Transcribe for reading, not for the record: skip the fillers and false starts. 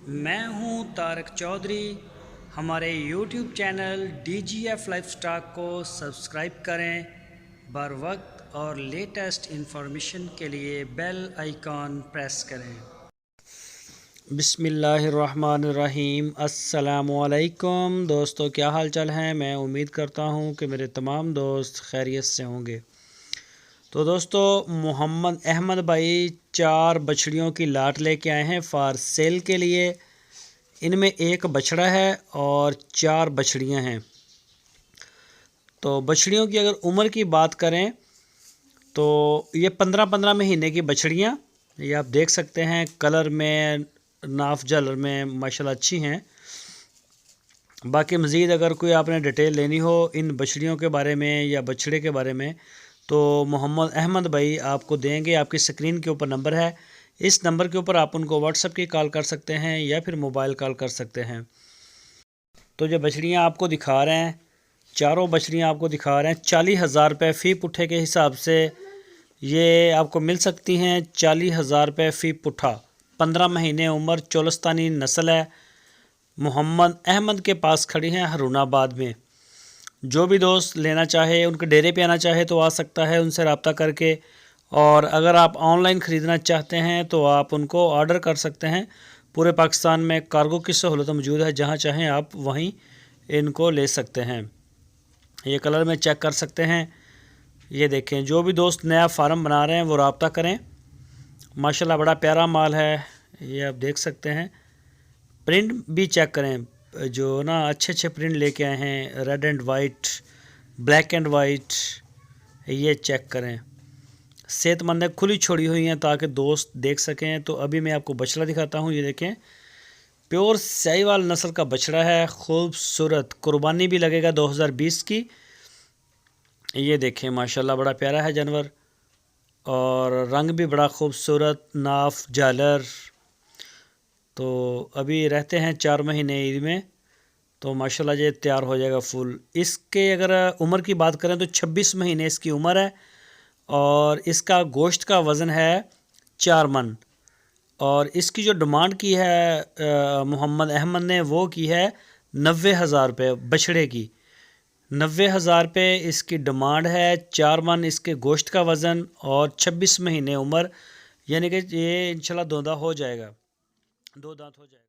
मैं हूं तारक चौधरी। हमारे YouTube channel DGF life stock को सब्सक्राइब करें। बर वक्त और लेटेस्ट इंफॉर्मेशन के लिए बेल आइकॉन प्रेस करें। बिस्मिल्लाहिर्रहमानिर्रहीम। अस्सलामुअलैकुम दोस्तों, क्या हाल चाल है। मैं उम्मीद करता हूं कि मेरे तमाम दोस्त खैरियत से होंगे। तो दोस्तों, मोहम्मद अहमद भाई 4 बछड़ियों की लाट लेके आए हैं फॉर सेल के लिए। इनमें एक बछड़ा है और 4 बछड़ियां हैं। तो बछड़ियों की अगर उम्र की बात करें तो ये 15-15 महीने की बछड़ियां, ये आप देख सकते हैं। कलर में, नाफ जलर में माशाल्लाह अच्छी हैं। बाकी मज़ीद अगर कोई आपने डिटेल लेनी हो इन बछड़ियों के बारे में या बछड़े के बारे में तो मोहम्मद अहमद भाई आपको देंगे। आपकी स्क्रीन के ऊपर नंबर है, इस नंबर के ऊपर आप उनको व्हाट्सएप की कॉल कर सकते हैं या फिर मोबाइल कॉल कर सकते हैं। तो जो बछड़ियाँ आपको दिखा रहे हैं, चारों बछड़ियाँ आपको दिखा रहे हैं 40,000 रुपये फ़ी पुट्ठे के हिसाब से ये आपको मिल सकती हैं। 40,000 रुपये फ़ी पुट्ठा, 15 महीने उम्र, चोलस्तानी नस्ल है। मोहम्मद अहमद के पास खड़ी हैं हरुणाबाद में। जो भी दोस्त लेना चाहे, उनके डेरे पे आना चाहे तो आ सकता है उनसे रब्ता करके। और अगर आप ऑनलाइन ख़रीदना चाहते हैं तो आप उनको ऑर्डर कर सकते हैं। पूरे पाकिस्तान में कार्गो की सहूलत मौजूद है, जहां चाहें आप वहीं इनको ले सकते हैं। ये कलर में चेक कर सकते हैं। ये देखें, जो भी दोस्त नया फार्म बना रहे हैं वो रब्ता करें। माशाल्लाह बड़ा प्यारा माल है, ये आप देख सकते हैं। प्रिंट भी चेक करें, जो ना अच्छे अच्छे प्रिंट लेके आए हैं, red and white, black and white, ये चेक करें। सेहतमंद है, खुली छोड़ी हुई हैं ताकि दोस्त देख सकें। तो अभी मैं आपको बछड़ा दिखाता हूँ। ये देखें, प्योर साहिवाल नस्ल का बछड़ा है, खूबसूरत। कुर्बानी भी लगेगा 2020 की। ये देखें माशाल्लाह बड़ा प्यारा है जानवर, और रंग भी बड़ा खूबसूरत, नाफ झालर। तो अभी रहते हैं 4 महीने ईद में, तो माशाल्लाह ये तैयार हो जाएगा फुल। इसके अगर उम्र की बात करें तो 26 महीने इसकी उम्र है, और इसका गोश्त का वज़न है 4 मन। और इसकी जो डिमांड की है मोहम्मद अहमद ने, वो की है 90,000 रुपये बछड़े की। 90,000 रुपये इसकी डिमांड है। 4 मन इसके गोश्त का वज़न और 26 महीने उम्र, यानी कि ये इंशाल्लाह 2 दांत हो जाएगा, 2 दांत हो जाएगा।